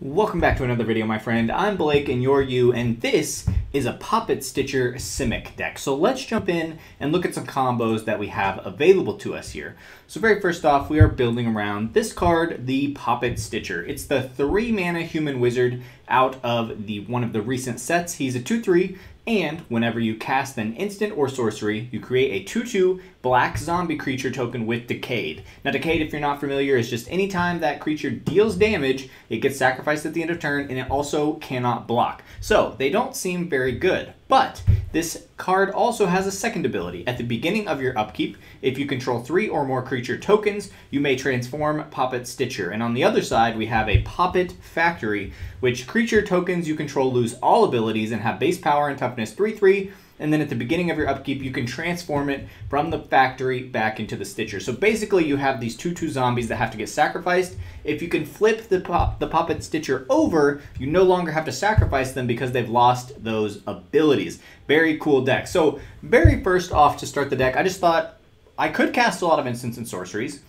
Welcome back to another video, my friend. I'm Blake and you're you, and this is a Poppet Stitcher Simic deck. So let's jump in and look at some combos that we have available to us here. So very first off, we are building around this card, the Poppet Stitcher. It's the 3-mana human wizard out of one of the recent sets. He's a 2/3, and whenever you cast an instant or sorcery, you create a 2/2 black zombie creature token with Decayed. Now Decayed, if you're not familiar, is just any time that creature deals damage, it gets sacrificed at the end of turn, and it also cannot block. So they don't seem very good, but this card also has a second ability. At the beginning of your upkeep, if you control 3 or more creature tokens, you may transform Poppet Stitcher. And on the other side, we have a Poppet Factory, which creature tokens you control lose all abilities and have base power and toughness 3/3. And then at the beginning of your upkeep, you can transform it from the factory back into the Stitcher. So basically, you have these 2/2 zombies that have to get sacrificed. If you can flip the Poppet Stitcher over, you no longer have to sacrifice them because they've lost those abilities. Very cool deck. So very first off, to start the deck, I just thought I could cast a lot of instants and sorceries,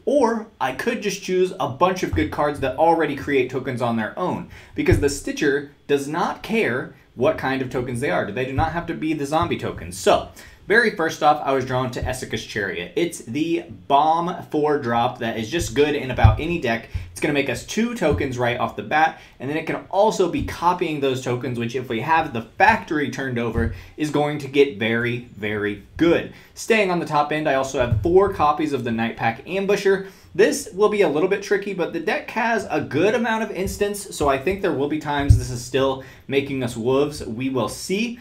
or I could just choose a bunch of good cards that already create tokens on their own, because the Stitcher does not care what kind of tokens they are. They do not have to be the zombie tokens. So, very first off, I was drawn to Essica's Chariot. It's the bomb 4-drop that is just good in about any deck. It's going to make us 2 tokens right off the bat, and then it can also be copying those tokens, which if we have the factory turned over, is going to get very, very good. Staying on the top end, I also have 4 copies of the Night Pack Ambusher. This will be a little bit tricky, but the deck has a good amount of instants, so I think there will be times this is still making us wolves. We will see.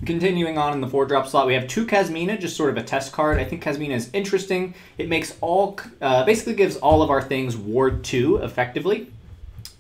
Continuing on in the 4-drop slot, we have 2 Capenna, just sort of a test card. I think Capenna is interesting. It makes basically gives all of our things Ward 2 effectively,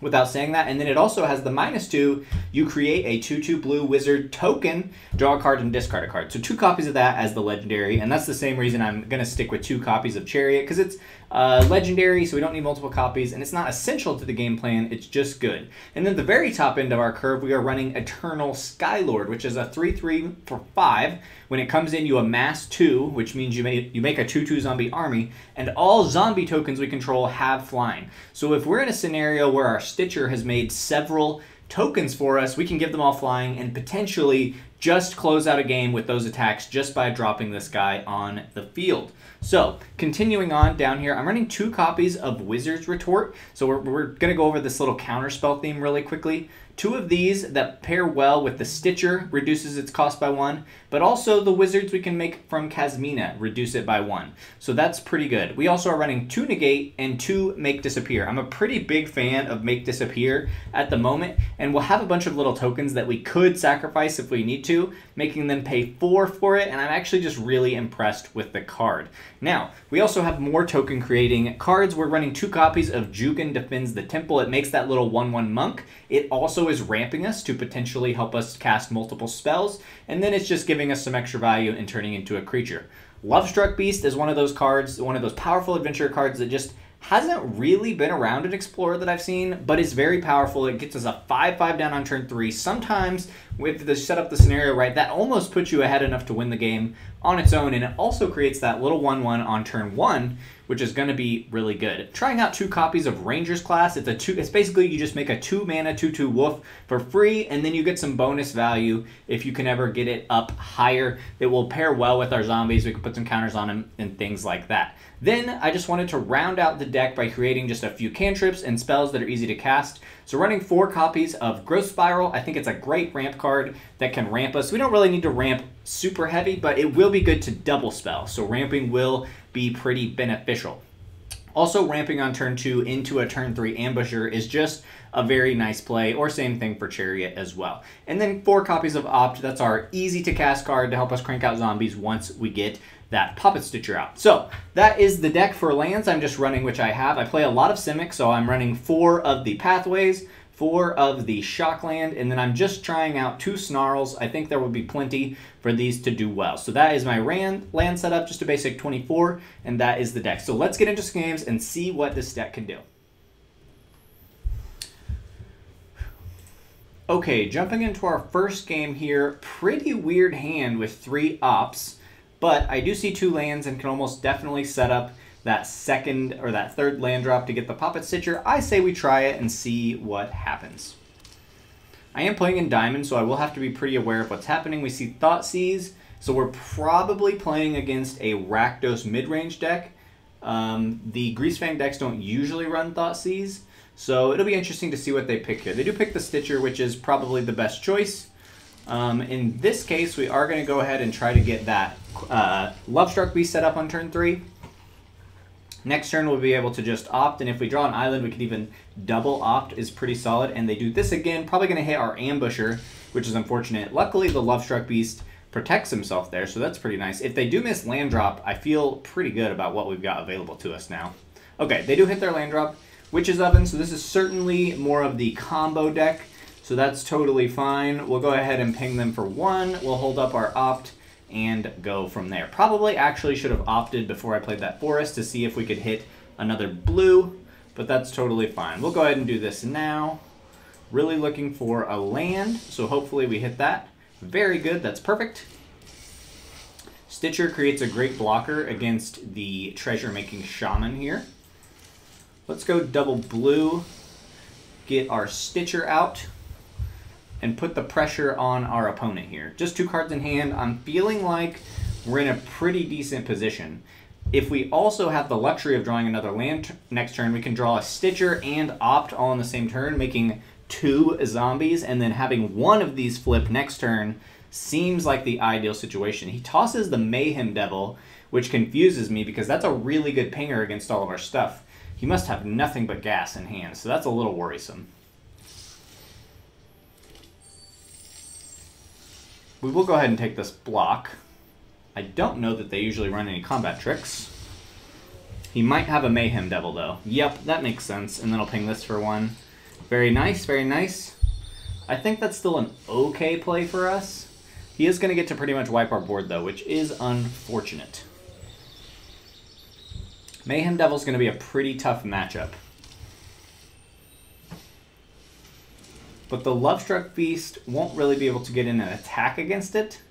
without saying that. And then it also has the -2. You create a 2/2 blue wizard token, draw a card and discard a card. So 2 copies of that as the legendary, and that's the same reason I'm going to stick with 2 copies of Chariot, because it's legendary, so we don't need multiple copies, and it's not essential to the game plan, it's just good. And then the very top end of our curve, we are running Eternal Skylord, which is a 3/3 for 5. When it comes in, you amass 2, which means you make a 2/2 zombie army, and all zombie tokens we control have flying. So if we're in a scenario where our Stitcher has made several tokens for us, we can give them all flying and potentially just close out a game with those attacks just by dropping this guy on the field. So, continuing on down here, I'm running 2 copies of Wizard's Retort. So we're going to go over this little counterspell theme really quickly. 2 of these that pair well with the Stitcher reduces its cost by 1, but also the wizards we can make from Capenna reduce it by 1. So that's pretty good. We also are running 2 Negate and 2 Make Disappear. I'm a pretty big fan of Make Disappear at the moment, and we'll have a bunch of little tokens that we could sacrifice if we need to, making them pay 4 for it, and I'm actually just really impressed with the card. Now, we also have more token creating cards. We're running 2 copies of Jukin Defends the Temple. It makes that little 1/1 monk. It also is ramping us to potentially help us cast multiple spells, and then it's just giving us some extra value and turning into a creature. Lovestruck Beast is one of those cards, one of those powerful adventure cards that just hasn't really been around in Explorer that I've seen, but it's very powerful. It gets us a 5/5 down on turn 3. Sometimes, with the set up the scenario right, that almost puts you ahead enough to win the game on its own, and it also creates that little 1/1 on turn 1, which is going to be really good. Trying out 2 copies of Ranger's Class. It's basically you just make a 2-mana 2/2 wolf for free, and then you get some bonus value if you can ever get it up higher. It will pair well with our zombies. We can put some counters on them and things like that. Then I just wanted to round out the deck by creating just a few cantrips and spells that are easy to cast. So running 4 copies of Growth Spiral. I think it's a great ramp card that can ramp us. We don't really need to ramp super heavy, but it will be good to double spell. So ramping will be pretty beneficial. Also, ramping on turn 2 into a turn 3 Ambusher is just a very nice play, or same thing for Chariot as well. And then 4 copies of Opt. That's our easy to cast card to help us crank out zombies once we get that Poppet Stitcher out. So that is the deck for lands I'm just running, which I have. I play a lot of Simic, so I'm running 4 of the Pathways, 4 of the Shockland, and then I'm just trying out 2 Snarls. I think there will be plenty for these to do well. So that is my land setup, just a basic 24, and that is the deck. So let's get into some games and see what this deck can do. Okay, jumping into our first game here, pretty weird hand with 3 ops, but I do see 2 lands and can almost definitely set up that second or that third land drop to get the Poppet Stitcher, I say we try it and see what happens. I am playing in Diamond, so I will have to be pretty aware of what's happening. We see Thoughtseize, so we're probably playing against a Rakdos mid-range deck. The Greasefang decks don't usually run Thoughtseize, so it'll be interesting to see what they pick here. They do pick the Stitcher, which is probably the best choice. In this case, we are going to go ahead and try to get that Lovestruck Beast set up on turn 3. Next turn, we'll be able to just opt, and if we draw an island, we could even double opt, is pretty solid. And they do this again, probably going to hit our Ambusher, which is unfortunate. Luckily, the Lovestruck Beast protects himself there, so that's pretty nice. If they do miss land drop, I feel pretty good about what we've got available to us now. Okay, they do hit their land drop, Witch's Oven, so this is certainly more of the combo deck, so that's totally fine. We'll go ahead and ping them for 1. We'll hold up our opt and go from there. Probably actually should have opted before I played that forest to see if we could hit another blue, but that's totally fine. We'll go ahead and do this now. Really looking for a land, so hopefully we hit that. Very good, that's perfect. Stitcher creates a great blocker against the treasure-making Shaman here. Let's go double blue, get our Stitcher out, and put the pressure on our opponent here. Just 2 cards in hand. I'm feeling like we're in a pretty decent position. If we also have the luxury of drawing another land next turn, we can draw a Stitcher and opt all in the same turn, making 2 zombies, and then having one of these flip next turn seems like the ideal situation. He tosses the Mayhem Devil, which confuses me because that's a really good pinger against all of our stuff. He must have nothing but gas in hand, so that's a little worrisome. We will go ahead and take this block. I don't know that they usually run any combat tricks. He might have a Mayhem Devil, though. Yep, that makes sense. And then I'll ping this for 1. Very nice, very nice. I think that's still an okay play for us. He is going to get to pretty much wipe our board, though, which is unfortunate. Mayhem Devil's going to be a pretty tough matchup. But the Lovestruck Beast won't really be able to get in an attack against it.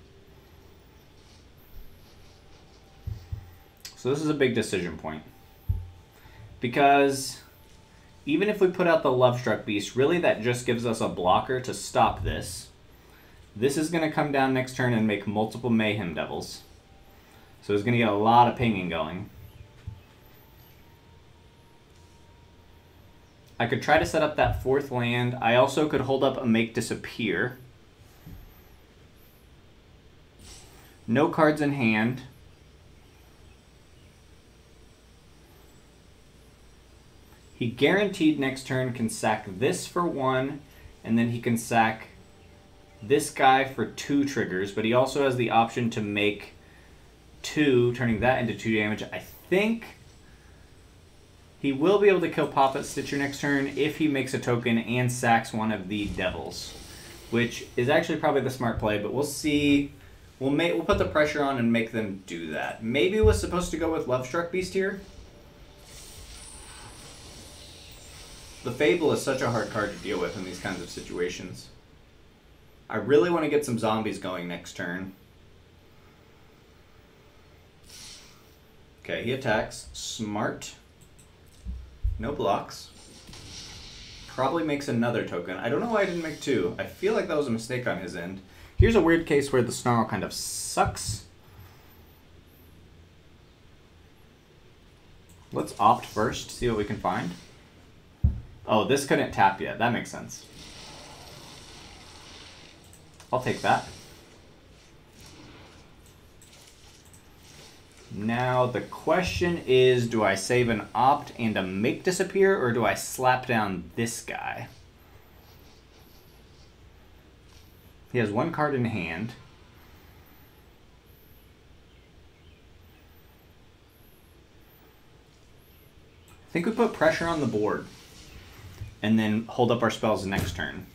So this is a big decision point. Because even if we put out the Lovestruck Beast, really that just gives us a blocker to stop this. This is going to come down next turn and make multiple Mayhem Devils. So it's going to get a lot of pinging going. I could try to set up that 4th land. I also could hold up a Make Disappear. No cards in hand. He guaranteed next turn can sack this for 1, and then he can sack this guy for 2 triggers, but he also has the option to make 2, turning that into 2 damage. I think he will be able to kill Poppet Stitcher next turn if he makes a token and sacks one of the devils, which is actually probably the smart play, but we'll see. We'll put the pressure on and make them do that. Maybe it was supposed to go with Lovestruck Beast here. The Fable is such a hard card to deal with in these kinds of situations. I really want to get some zombies going next turn. Okay, he attacks. Smart. No blocks. Probably makes another token. I don't know why I didn't make 2. I feel like that was a mistake on his end. Here's a weird case where the Snarl kind of sucks. Let's opt first, see what we can find. Oh, this couldn't tap yet. That makes sense. I'll take that. Now the question is, do I save an opt and a Make Disappear, or do I slap down this guy? He has 1 card in hand. I think we put pressure on the board and then hold up our spells next turn.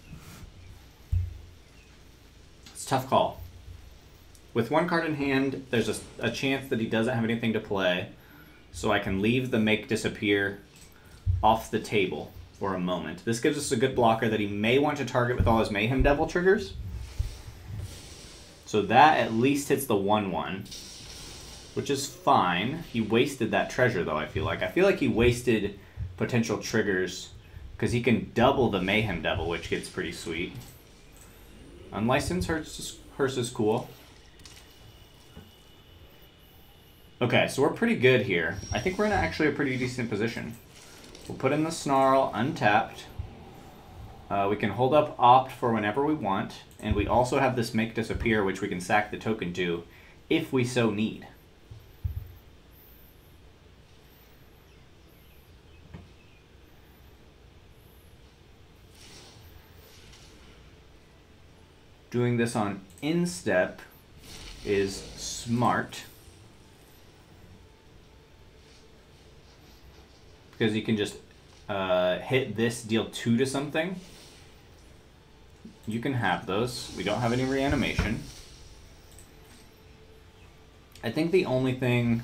It's a tough call. With 1 card in hand, there's a chance that he doesn't have anything to play, so I can leave the Make Disappear off the table for a moment. This gives us a good blocker that he may want to target with all his Mayhem Devil triggers. So that at least hits the 1/1. which is fine. He wasted that treasure, though, I feel like. I feel like he wasted potential triggers because he can double the Mayhem Devil, which gets pretty sweet. Unlicensed Hearse is cool. Okay, so we're pretty good here. I think we're in actually a pretty decent position. We'll put in the Snarl untapped. We can hold up Opt for whenever we want. And we also have this Make Disappear, which we can sack the token to if we so need. Doing this on instep is smart. Because you can just hit this, deal 2 to something. You can have those. We don't have any reanimation. I think the only thing...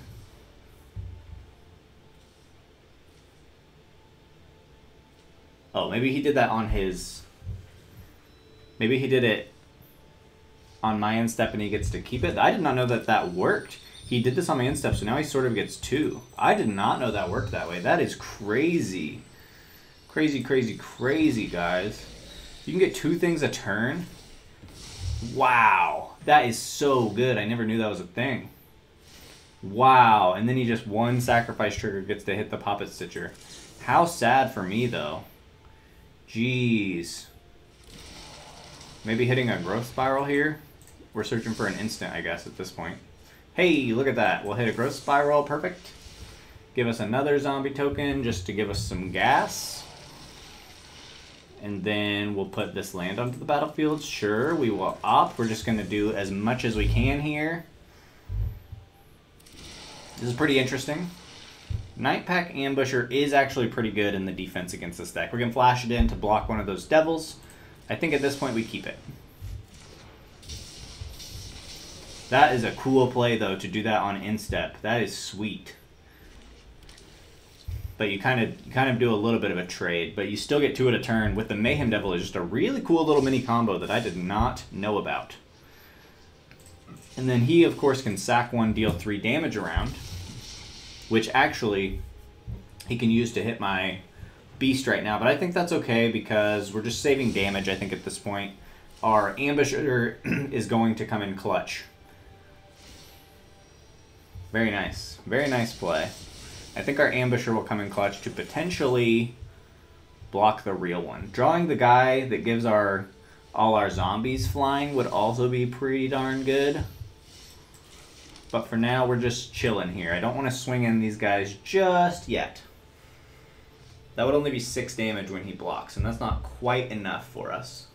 Oh, maybe he did that on his... Maybe he did it on my instep and he gets to keep it. I did not know that that worked. He did this on my instep, so now he sort of gets 2. I did not know that worked that way. That is crazy. Crazy, crazy, crazy, guys. You can get 2 things a turn. Wow. That is so good. I never knew that was a thing. Wow. And then he just 1 sacrifice trigger gets to hit the Poppet Stitcher. How sad for me, though. Jeez. Maybe hitting a growth spiral here. We're searching for an instant, I guess, at this point. Hey, look at that. We'll hit a growth spiral. Perfect. Give us another zombie token just to give us some gas. And then we'll put this land onto the battlefield. Sure, we will opt. We're just going to do as much as we can here. This is pretty interesting. Nightpack Ambusher is actually pretty good in the defense against this deck. We can flash it in to block one of those devils. I think at this point we keep it. That is a cool play, though, to do that on instep. That is sweet. But you kind of do a little bit of a trade, but you still get 2 at a turn. With the Mayhem Devil is just a really cool little mini combo that I did not know about. And then he, of course, can sack 1, deal 3 damage around, which actually he can use to hit my beast right now. But I think that's okay because we're just saving damage, I think, at this point. Our Ambusher is going to come in clutch. Very nice. Very nice play. I think our Ambusher will come in clutch to potentially block the real one. Drawing the guy that gives all our zombies flying would also be pretty darn good. But for now, we're just chilling here. I don't want to swing in these guys just yet. That would only be 6 damage when he blocks, and that's not quite enough for us.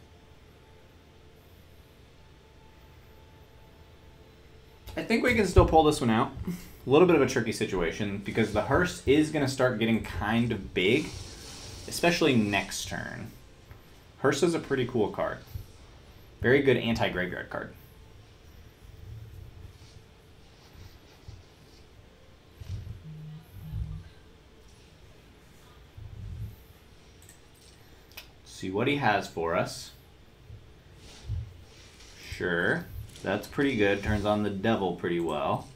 I think we can still pull this one out. A little bit of a tricky situation because the Hearse is going to start getting kind of big, especially next turn. Hearse is a pretty cool card. Very good anti-graveyard card. Let's see what he has for us. Sure, that's pretty good. Turns on the devil pretty well.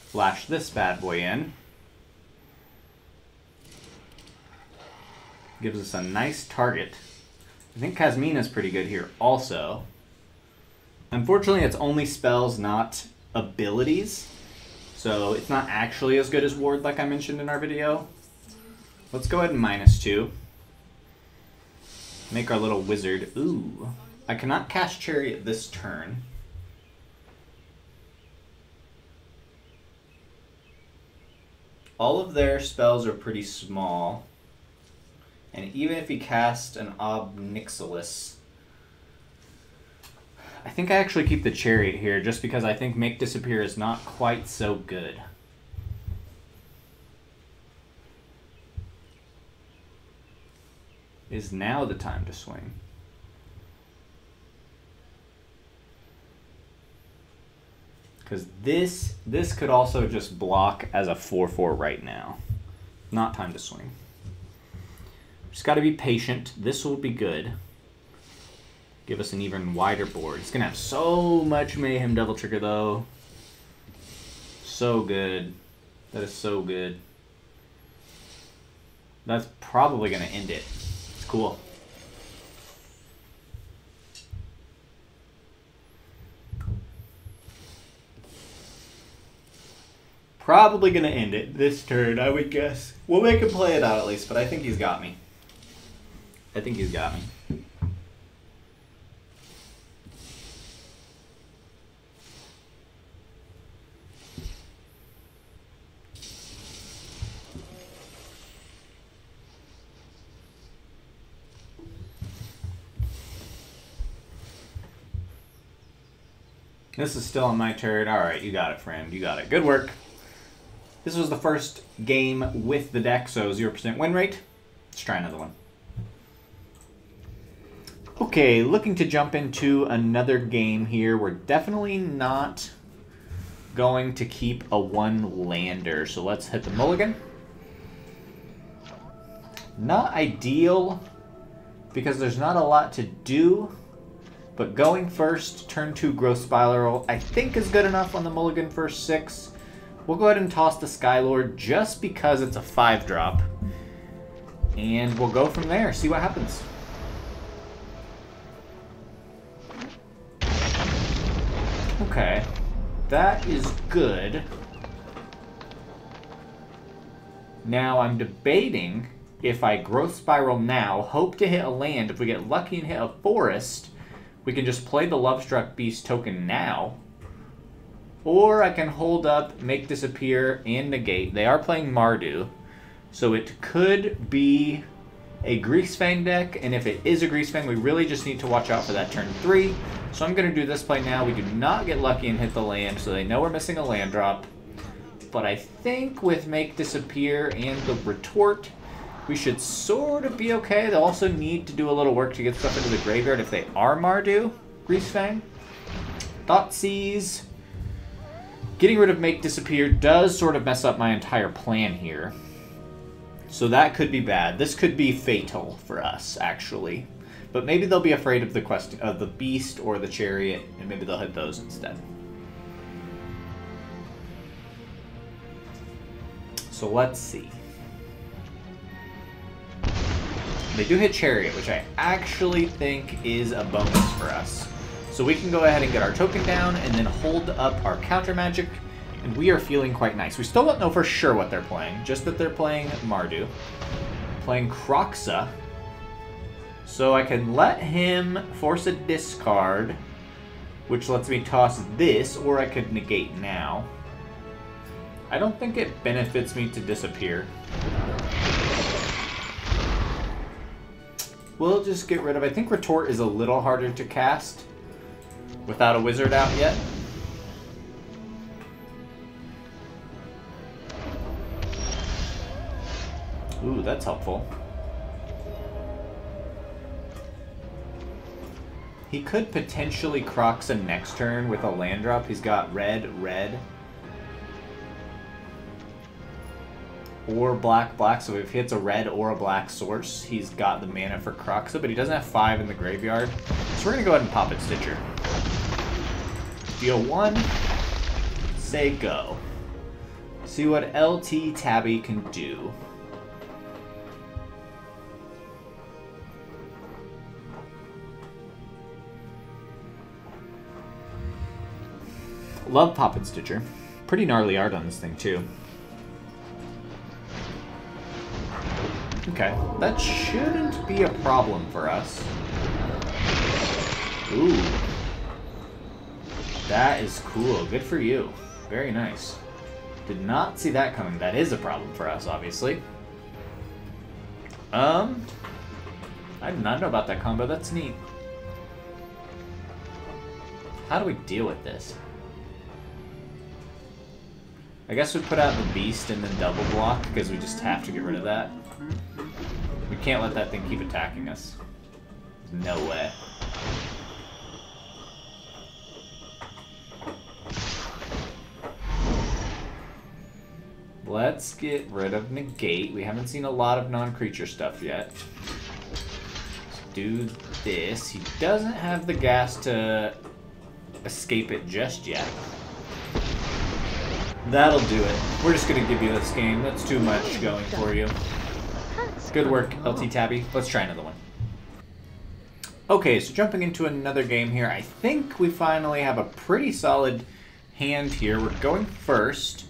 Flash this bad boy in. Gives us a nice target. I think Casmina's pretty good here also. Unfortunately, it's only spells, not abilities. So it's not actually as good as Ward like I mentioned in our video. Let's go ahead and -2. Make our little wizard. Ooh. I cannot cast Chariot this turn. All of their spells are pretty small. And even if he cast an Obnixilis, I think I actually keep the Chariot here just because I think Make Disappear is not quite so good. Is now the time to swing. Because this could also just block as a 4/4 right now. Not time to swing. Just got to be patient. This will be good. Give us an even wider board. He's going to have so much Mayhem Devil Trigger, though. So good. That is so good. That's probably going to end it. It's cool. Probably going to end it this turn, I would guess. We'll make him play it out at least, but I think he's got me. I think he's got me. This is still on my turn. All right, you got it, friend. You got it. Good work. This was the first game with the deck, so 0% win rate. Let's try another one. Okay, looking to jump into another game here. We're definitely not going to keep a one-lander, so let's hit the mulligan. Not ideal, because there's not a lot to do. But going first, turn 2 Growth Spiral, I think is good enough on the mulligan first 6. We'll go ahead and toss the Skylord just because it's a 5-drop. And we'll go from there, see what happens. Okay, that is good. Now I'm debating if I Growth Spiral now, hope to hit a land. If we get lucky and hit a forest, we can just play the Lovestruck Beast token now. Or I can hold up, make disappear, and negate. They are playing Mardu. So it could be a Greasefang deck. And if it is a Greasefang, we really just need to watch out for that turn 3. So I'm going to do this play now. We do not get lucky and hit the land, so they know we're missing a land drop. But I think with Make Disappear and the Retort, we should sort of be okay. They'll also need to do a little work to get stuff into the graveyard if they are Mardu. Greasefang. Thoughtseize. Getting rid of Make Disappear does sort of mess up my entire plan here. So that could be bad. This could be fatal for us, actually. But maybe they'll be afraid of the Beast or the Chariot, and maybe they'll hit those instead. So let's see. They do hit Chariot, which I actually think is a bonus for us. So we can go ahead and get our token down and then hold up our counter magic, and we are feeling quite nice. We still don't know for sure what they're playing, just that they're playing Mardu. Playing Kroxa. So I can let him force a discard, which lets me toss this, or I could negate now. I don't think it benefits me to disappear. We'll just get rid of... I think Retort is a little harder to cast without a wizard out yet. Ooh, that's helpful. He could potentially Kroxa next turn with a land drop. He's got red, red. Or black, black. So if he hits a red or a black source, he's got the mana for Kroxa, but he doesn't have 5 in the graveyard. So we're going to go ahead and Poppet Stitcher. Deal 1. Say go. See what LT Tabby can do. Love Poppet Stitcher. Pretty gnarly art on this thing, too. Okay, that shouldn't be a problem for us. Ooh. That is cool. Good for you. Very nice. Did not see that coming. That is a problem for us, obviously. I did not know about that combo. That's neat. How do we deal with this? I guess we put out the Beast and then double block, because we just have to get rid of that. We can't let that thing keep attacking us. There's no way. Let's get rid of Negate. We haven't seen a lot of non-creature stuff yet. do this. He doesn't have the gas to escape it just yet. That'll do it. We're just going to give you this game. That's too much going for you. Good work, LT Tabby. Let's try another one. Okay, so jumping into another game here. I think we finally have a pretty solid hand here. We're going first.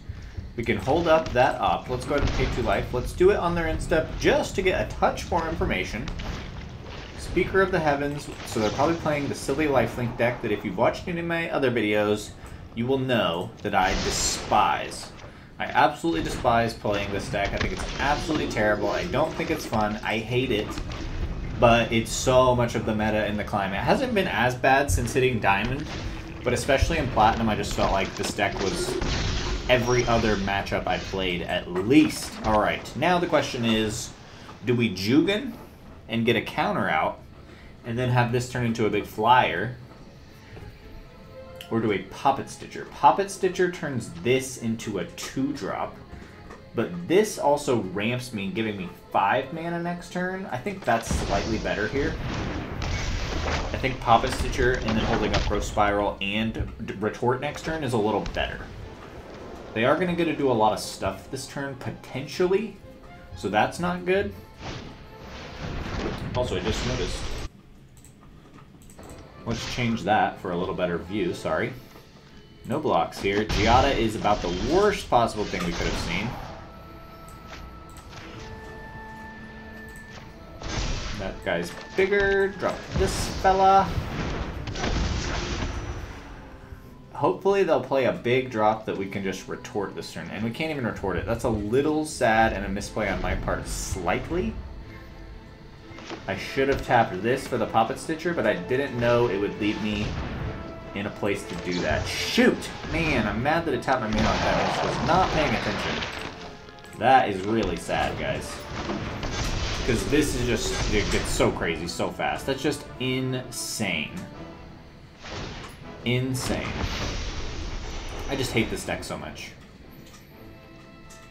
We can hold up that up. Let's go ahead and pay 2 life. Let's do it on their instep just to get a touch more information. Speaker of the Heavens. So they're probably playing the silly lifelink deck that if you've watched any of my other videos, you will know that I despise. I absolutely despise playing this deck. I think it's absolutely terrible. I don't think it's fun. I hate it. But it's so much of the meta in the climate. It hasn't been as bad since hitting Diamond, but especially in Platinum, I just felt like this deck was every other matchup I played at least. Alright, now the question is, do we Jugan and get a counter out, and then have this turn into a big flyer? Or do a Poppet Stitcher? Poppet Stitcher turns this into a 2-drop. But this also ramps me, giving me 5 mana next turn. I think that's slightly better here. I think Poppet Stitcher and then holding up Growth Spiral and Retort next turn is a little better. They are going to get to do a lot of stuff this turn, potentially. So that's not good. Also, I just noticed. Let's change that for a little better view, sorry. No blocks here. Giada is about the worst possible thing we could have seen. That guy's bigger. Drop this fella. Hopefully they'll play a big drop that we can just retort this turn. And we can't even retort it. That's a little sad and a misplay on my part slightly. I should have tapped this for the Poppet Stitcher, but I didn't know it would leave me in a place to do that. Shoot! Man, I'm mad that it tapped my mana like that. I just was not paying attention. That is really sad, guys. Because this is just, it gets so crazy so fast. That's just insane. Insane. I just hate this deck so much.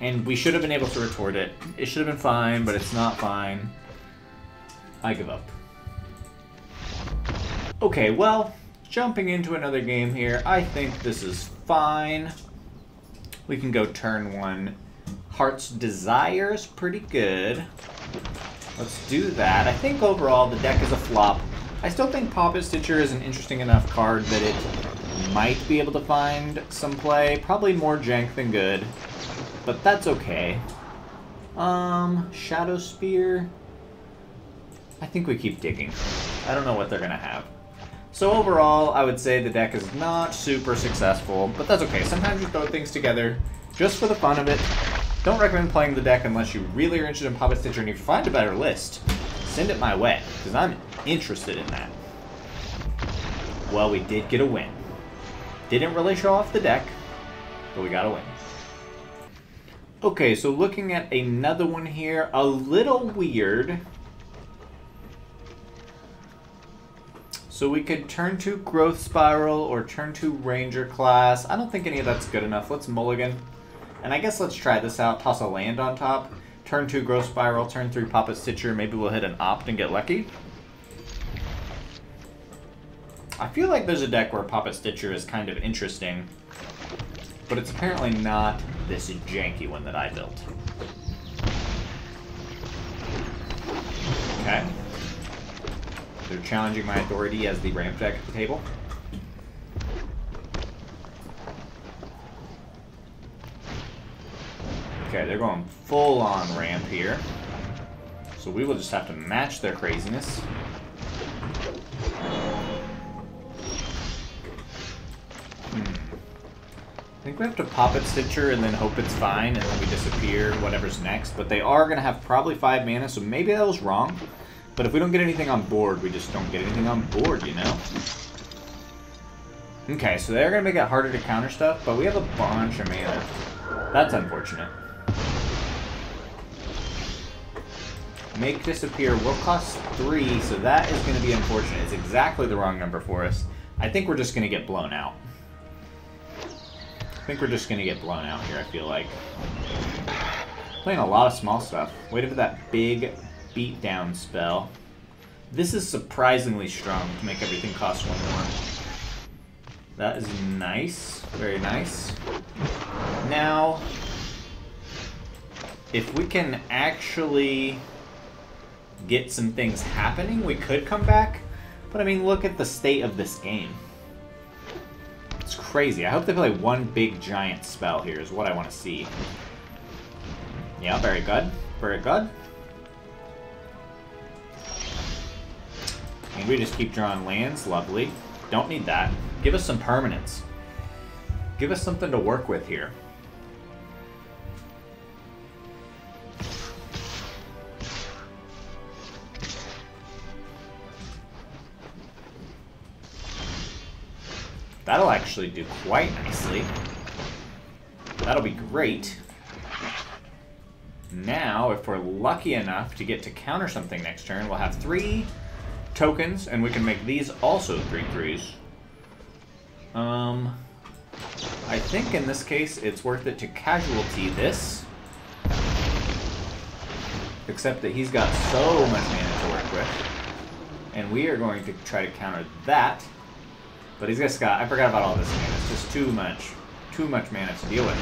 And we should have been able to retort it. It should have been fine, but it's not fine. I give up. Okay, well, jumping into another game here. I think this is fine. We can go turn 1. Heart's Desire is pretty good. Let's do that. I think overall the deck is a flop. I still think Poppet Stitcher is an interesting enough card that it might be able to find some play. Probably more jank than good, but that's okay. Shadow Spear. I think we keep digging. I don't know what they're gonna have. So overall, I would say the deck is not super successful, but that's okay. Sometimes you throw things together just for the fun of it. Don't recommend playing the deck unless you really are interested in Poppet Stitcher, and if you find a better list, send it my way, because I'm interested in that. Well, we did get a win. Didn't really show off the deck, but we got a win. Okay, so looking at another one here, a little weird. So we could turn to Growth Spiral or turn to Ranger Class. I don't think any of that's good enough. Let's mulligan. And I guess let's try this out. Toss a land on top. Turn 2 Growth Spiral, turn 3 Poppet Stitcher. Maybe we'll hit an Opt and get lucky. I feel like there's a deck where Poppet Stitcher is kind of interesting, but it's apparently not this janky one that I built. Okay. They're challenging my authority as the ramp deck at the table. Okay, they're going full on ramp here. So we will just have to match their craziness. I think we have to Poppet Stitcher and then hope it's fine, and then we disappear, whatever's next. But they are going to have probably 5 mana, so maybe that was wrong. But if we don't get anything on board, we just don't get anything on board, you know? Okay, so they're going to make it harder to counter stuff, but we have a bunch of mana. That's unfortunate. Make disappear will cost 3, so that is going to be unfortunate. It's exactly the wrong number for us. I think we're just going to get blown out. I think we're just going to get blown out here, I feel like. Playing a lot of small stuff. Waiting for that big beatdown spell. This is surprisingly strong to make everything cost 1 more. That is nice. Very nice. Now, if we can actually get some things happening, we could come back. But I mean, look at the state of this game. It's crazy. I hope they play one big giant spell here is what I want to see. Yeah, very good. Very good. And we just keep drawing lands. Lovely. Don't need that. Give us some permanents. Give us something to work with here. That'll actually do quite nicely. That'll be great. Now, if we're lucky enough to get to counter something next turn, we'll have 3 tokens, and we can make these also 3/3s. I think in this case, it's worth it to casualty this. Except that he's got so much mana to work with. And we are going to try to counter that. But he's just got, I forgot about all this mana. It's just too much mana to deal with.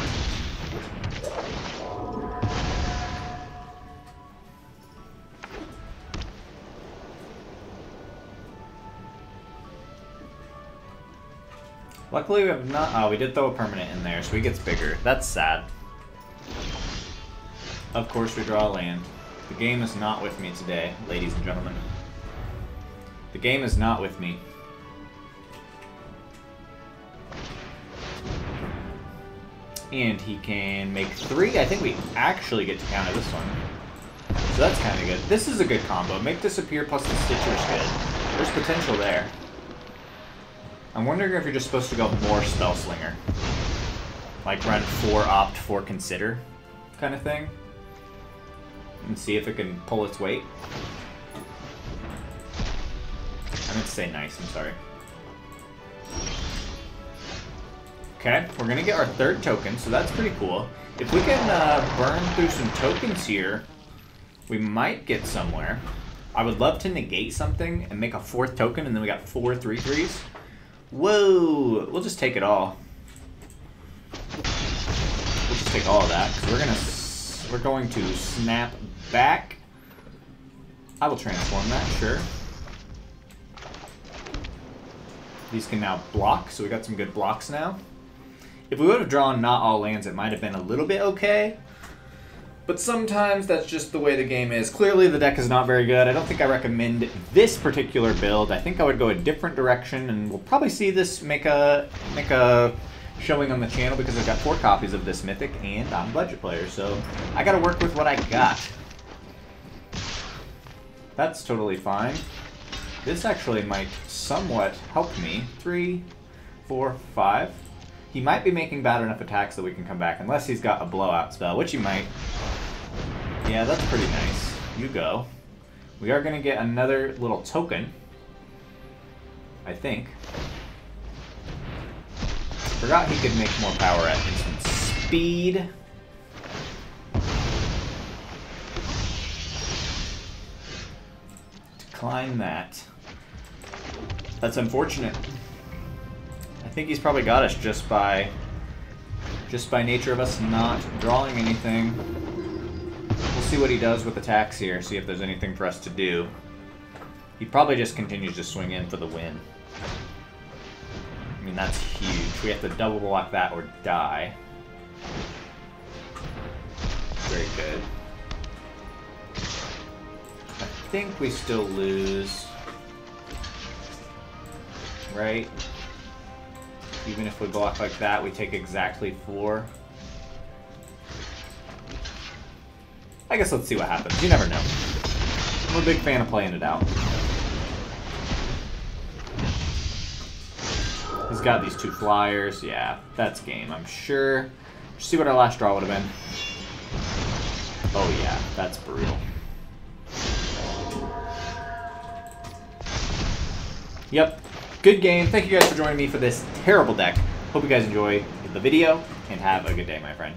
Luckily we have not, oh, we did throw a permanent in there, so he gets bigger. That's sad. Of course we draw a land. The game is not with me today, ladies and gentlemen. The game is not with me. And he can make 3. I think we actually get to counter this one. So that's kind of good. This is a good combo. Make disappear plus the Stitcher is good. There's potential there. I'm wondering if you're just supposed to go more Spell Slinger. Like run 4 opt, 4 consider kind of thing. And see if it can pull its weight. I meant to say nice, I'm sorry. Okay, we're going to get our 3rd token, so that's pretty cool. If we can burn through some tokens here, we might get somewhere. I would love to negate something and make a 4th token, and then we got 4 3/3s. Whoa! We'll just take it all. We'll just take all of that, because we're going to snap back. I will transform that, sure. These can now block, so we got some good blocks now. If we would have drawn not all lands, it might have been a little bit okay. But sometimes that's just the way the game is. Clearly the deck is not very good. I don't think I recommend this particular build. I think I would go a different direction, and we'll probably see this make a showing on the channel because I've got 4 copies of this Mythic and I'm a budget player, so I gotta work with what I got. That's totally fine. This actually might somewhat help me. 3, 4, 5. He might be making bad enough attacks that we can come back, unless he's got a blowout spell, which he might. Yeah, that's pretty nice. You go. We are going to get another little token, I think. Forgot he could make more power at instant speed. Decline that. That's unfortunate. I think he's probably got us just by nature of us not drawing anything. We'll see what he does with attacks here, see if there's anything for us to do. He probably just continues to swing in for the win. I mean, that's huge. We have to double block that or die. Very good. I think we still lose. Right? Even if we block like that, we take exactly 4. I guess let's see what happens. You never know. I'm a big fan of playing it out. He's got these 2 flyers. Yeah, that's game, I'm sure. Let's see what our last draw would have been. Oh yeah, that's brutal. Yep. Good game. Thank you guys for joining me for this terrible deck. Hope you guys enjoy the video, and have a good day, my friend.